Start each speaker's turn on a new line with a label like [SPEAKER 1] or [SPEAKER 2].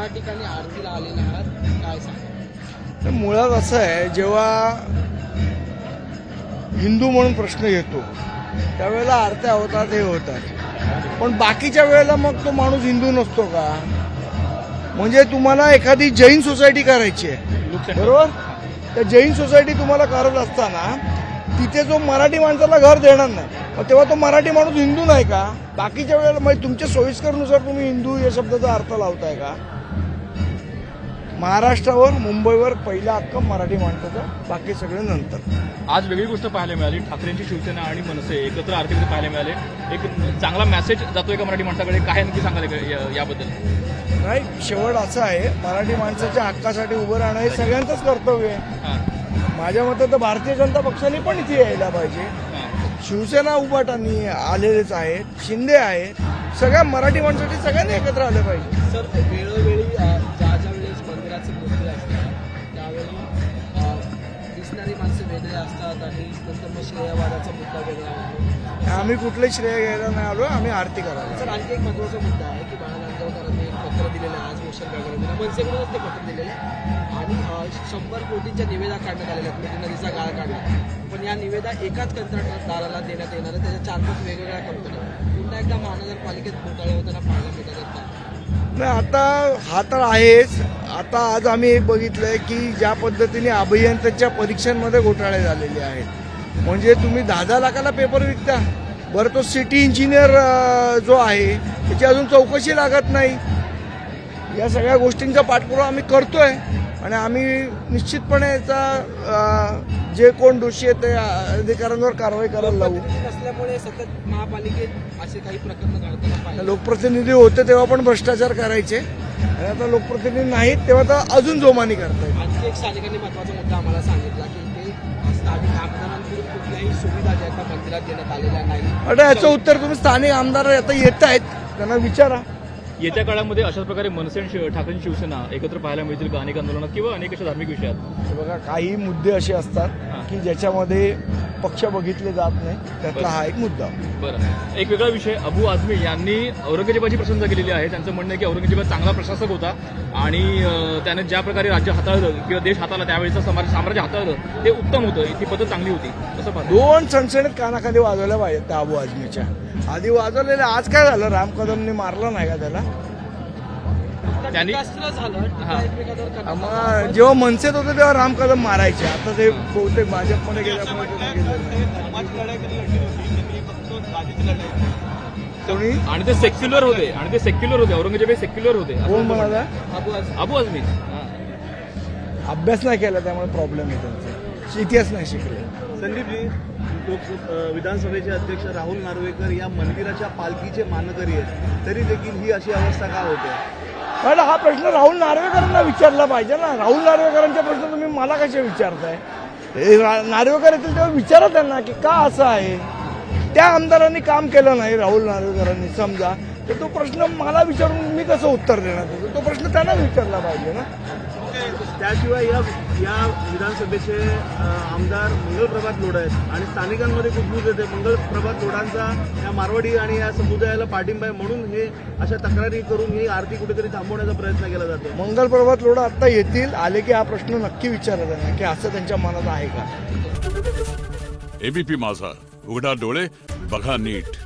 [SPEAKER 1] या ठिकाणी आरतीला आलेले आहात, काय सांगा?
[SPEAKER 2] मुळात असं आहे, जेव्हा हिंदू म्हणून प्रश्न येतो त्यावेळेला आरत्या होतात, हे होतात, पण बाकीच्या वेळेला मग तो माणूस हिंदू नसतो का? म्हणजे तुम्हाला एखादी जैन सोसायटी करायची आहे, बरोबर? त्या जैन सोसायटी तुम्हाला करत असताना तिथे जो मराठी माणसाला घर देणार नाही, मग तेव्हा तो मराठी माणूस हिंदू नाही का? बाकीच्या वेळेला म्हणजे तुमच्या सोयीस्करनुसार तुम्ही हिंदू या शब्दाचा अर्थ लावताय का? महाराष्ट्रावर, मुंबईवर पहिला हक्क मराठी माणसाचा, बाकी सगळे नंतर.
[SPEAKER 3] आज वेगळी गोष्ट पाहायला मिळाली, ठाकरेंची शिवसेना आणि मनसे एकत्र आरतीमध्ये पाहायला मिळाले. एक चांगला मेसेज जातोय का मराठी माणसाकडे, काय नक्की सांगाल याबद्दल?
[SPEAKER 2] नाही, शेवट असं आहे, मराठी माणसाच्या हक्कासाठी उभं राहणं हे सगळ्यांचंच कर्तव्य आहे. माझ्या मते तर भारतीय जनता पक्षाने पण इथे यायला पाहिजे. शिवसेना उभाटांनी आलेलेच आहेत, शिंदे आहेत, सगळ्या मराठी माणसासाठी सगळ्यांनी एकत्र आले पाहिजे.
[SPEAKER 1] सर, वेळोवेळी ज्या वेळेस मंदिराचे मुद्दे असतात त्यावेळी दिसणारी माणसं वेगळे असतात आणि नंतर मग श्रेयवादाचा मुद्दा वेगळा होतो.
[SPEAKER 2] आम्ही कुठले श्रेय घ्यायला नाही आलो, आम्ही आरती करायला.
[SPEAKER 1] सर, आणखी एक महत्त्वाचा मुद्दा आहे की बाळा नांदगावकरांनी एक पत्र दिलेलं आहे, आज मोशन वगैरे दिलं, मनसेकडूनच ते पत्र दिलेलं आहे आणि 100 कोटींच्या निविदा काढण्यात आलेल्या आहेत, मोठी नदीचा गाळ काढला, पण या निविदा एकाच कंत्राटदाराला देण्यात येणार आहे, त्याच्या 4-5 वेगवेगळ्या कंपन्या. पुन्हा एकदा महानगरपालिकेत घोटाळे होताना पाहायला मिळतात.
[SPEAKER 2] नाही, आता हा तर आहेच. आता आज आम्ही एक बघितलंय की ज्या पद्धतीने अभियंत्यांच्या परीक्षांमध्ये घोटाळे झालेले आहेत. म्हणजे तुम्ही 10-10 लाखाला पेपर विकता, बरं तो सिटी इंजिनियर जो आहे त्याची अजून चौकशी लागत नाही. या सगळ्या गोष्टींचा पाठपुरावा आम्ही करतोय आणि आम्ही निश्चितपणे याचा जे कोण दोषी आहे ते अधिकाऱ्यांवर कारवाई करायला लावू.
[SPEAKER 1] नसल्यामुळे सतत महापालिकेत असे काही प्रकरण घडताना पाहिजे.
[SPEAKER 2] लोकप्रतिनिधी होते तेव्हा पण भ्रष्टाचार करायचे आणि आता लोकप्रतिनिधी नाहीत तेव्हा तर अजून जोमानी करतायत.
[SPEAKER 1] आणखी एक स्थानिकांनी महत्त्वाचा मुद्दा आम्हाला सांगितला की ते स्थानिक आमदारांकडून कुठल्याही सुविधा ज्या त्या मंदिरात देण्यात आलेल्या नाही.
[SPEAKER 2] आता याचं उत्तर तुम्ही स्थानिक आमदार आता येत आहेत त्यांना विचारा.
[SPEAKER 3] येत्या काळामध्ये अशाच प्रकारे मनसे आणि ठाकरेंची शिवसेना एकत्र पाहायला मिळतील का अनेक आंदोलनात किंवा अनेक अशा धार्मिक विषयात?
[SPEAKER 2] हे बघा, काही मुद्दे असे असतात की ज्याच्यामध्ये पक्ष बघितले जात नाही, त्यातला हा एक मुद्दा.
[SPEAKER 3] बरं, एक वेगळा विषय, अबू आझमी यांनी औरंगजेबाची प्रशंसा केलेली आहे. त्यांचं म्हणणं आहे की औरंगजेब चांगला प्रशासक होता आणि त्याने ज्या प्रकारे राज्य हाताळलं किंवा देश हाताळला, त्यावेळेचं साम्राज्य हाताळलं ते उत्तम होतं, ती पद्धत चांगली होती. तसं पाहतो
[SPEAKER 2] 2 सणसणीत कानाखाली वाजवल्या पाहिजेत त्या अबू आझमीच्या. आधी वाजवलेल्या, आज काय झालं, राम कदमने मारलं नाही का त्याला?
[SPEAKER 3] त्यांनी
[SPEAKER 2] जेव्हा मनसेत होते तेव्हा राम कदम मारायचे, आता ते बहुतेक भाजपमध्ये गेल्यामुळे
[SPEAKER 3] आणि ते सेक्युलर होते, औरंगजेब हे सेक्युलर होते.
[SPEAKER 2] कोण म्हणाला?
[SPEAKER 3] अबू आझमी
[SPEAKER 2] अभ्यास नाही केला त्यामुळे प्रॉब्लेम आहे त्यांचा, इतिहास नाही शिकले.
[SPEAKER 4] संदीपजी, विधानसभेचे अध्यक्ष राहुल नार्वेकर या मंदिराच्या पालखीचे मानकरी आहेत, तरी देखील ही अशी अवस्था का होते?
[SPEAKER 2] पण हा प्रश्न राहुल नार्वेकरांना विचारला पाहिजे ना. राहुल नार्वेकरांचा प्रश्न तुम्ही मला कसे विचारताय? नार्वेकर येतील तेव्हा विचारा त्यांना की का असं आहे. त्या आमदारांनी काम केलं नाही राहुल नार्वेकरांनी समजा, तर तो प्रश्न मला विचारून मी कसं उत्तर देणार? तो प्रश्न त्यांना विचारला पाहिजे ना.
[SPEAKER 4] त्याशिवाय या विधानसभेचे आमदार मंगलप्रभात लोढा आहेत आणि स्थानिकांमध्ये कुजबूज येते. मंगलप्रभात लोढांचा या मारवाडी आणि या समुदायाला पाठिंबा आहे म्हणून हे अशा तक्रारी करून ही आरती कुठेतरी थांबवण्याचा प्रयत्न केला जातो.
[SPEAKER 2] मंगलप्रभात लोढा आता येतील, आले की हा प्रश्न नक्की विचारा त्यांना की असं त्यांच्या मनात आहे का.
[SPEAKER 5] एबीपी माझा, उघडा डोळे बघा नीट.